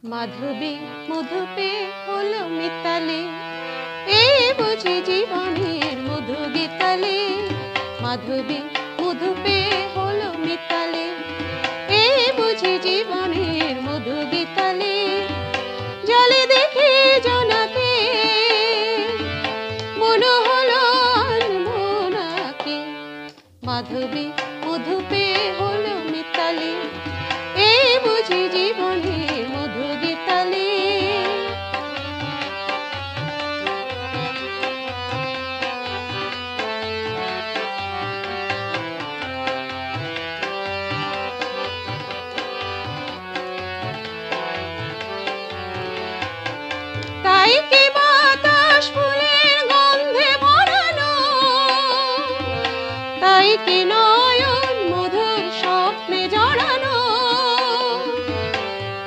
মাধবী মধু পেয়ে হলো মিতালি, এই বুঝি জীবনের মধু গীতালি। মাধবী মধু পেয়ে হলো মিতালি, এই বুঝি জীবনের মধু গীতালি। জলে দেখে জোনাকে মনে হলো আনবো নাকি। মাধবী মধু পেয়ে হলো মিতালি, এই বুঝি জীবনের মধু গীতালি। তাই কি বাতাস ফুলের গন্ধে ভরানো, তাই কি নয়ন মধুর স্বপ্নে জড়ানো।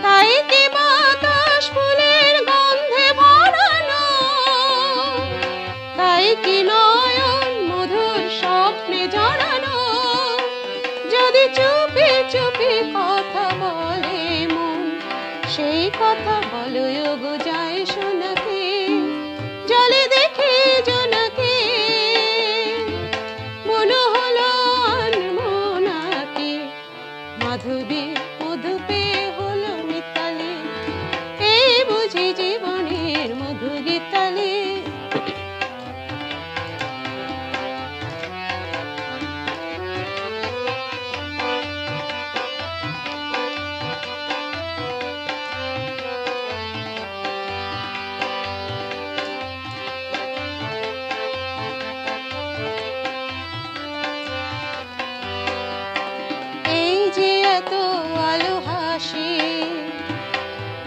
তাই কি বাতাস ফুলের গন্ধে ভরানো, তাই কি নয়ন মধুর স্বপ্নে জড়ানো। যদি চুপি চুপি কথা বলে মন, সেই কথা বলো গো যায় শোনাকে। জলে দেখে জোনাকে মনে হলো আনবো নাকি। মাধবী মধু পেয়ে হলো মিতালি, এই বুঝি জীবনের মধু গীতালি।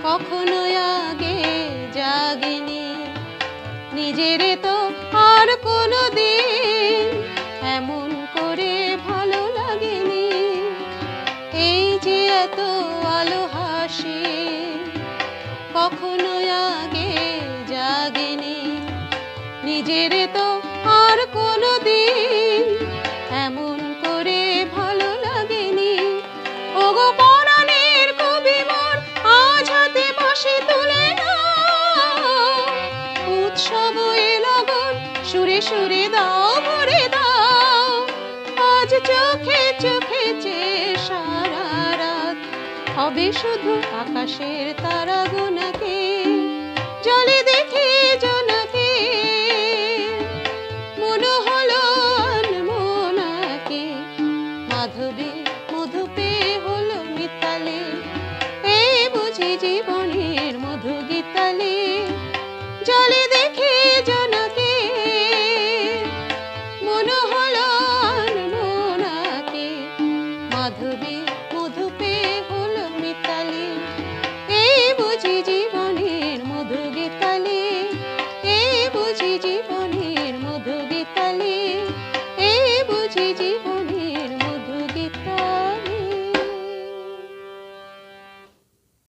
কখনো আগে জাগিনি, নিজের তো আর কোনো দিন এমন করে ভালো লাগেনি। এই যে এত আলো হাসি, কখনো আগে জাগিনি, নিজের তো আর কোনো দিন এমন করে ভালো লাগেনি। ওগো পরাণের কবি মোর, আজ হাতে বাঁশি তুলে নাও। উৎসব এ লগন সুরে সুরে দাও ভরে দাও। আজ চোখে চোখে চেয়ে সারা রাত হবে শুধু আকাশের তারা গোনাকে। জলে দেখে জোনাকে মনে হলো আনবো নাকি। মাধবী মধু পেয়ে হলো মিতালি, এই বুঝি জীবনের মধু গীতালি। জলে দেখে জোনাকে মনে হলো আনবো নাকি। মাধবী মধু পেয়ে হলো মিতালি, এই বুঝি জীবনের মধু গীতালি। এই বুঝি জীবনের মধু গীতালি।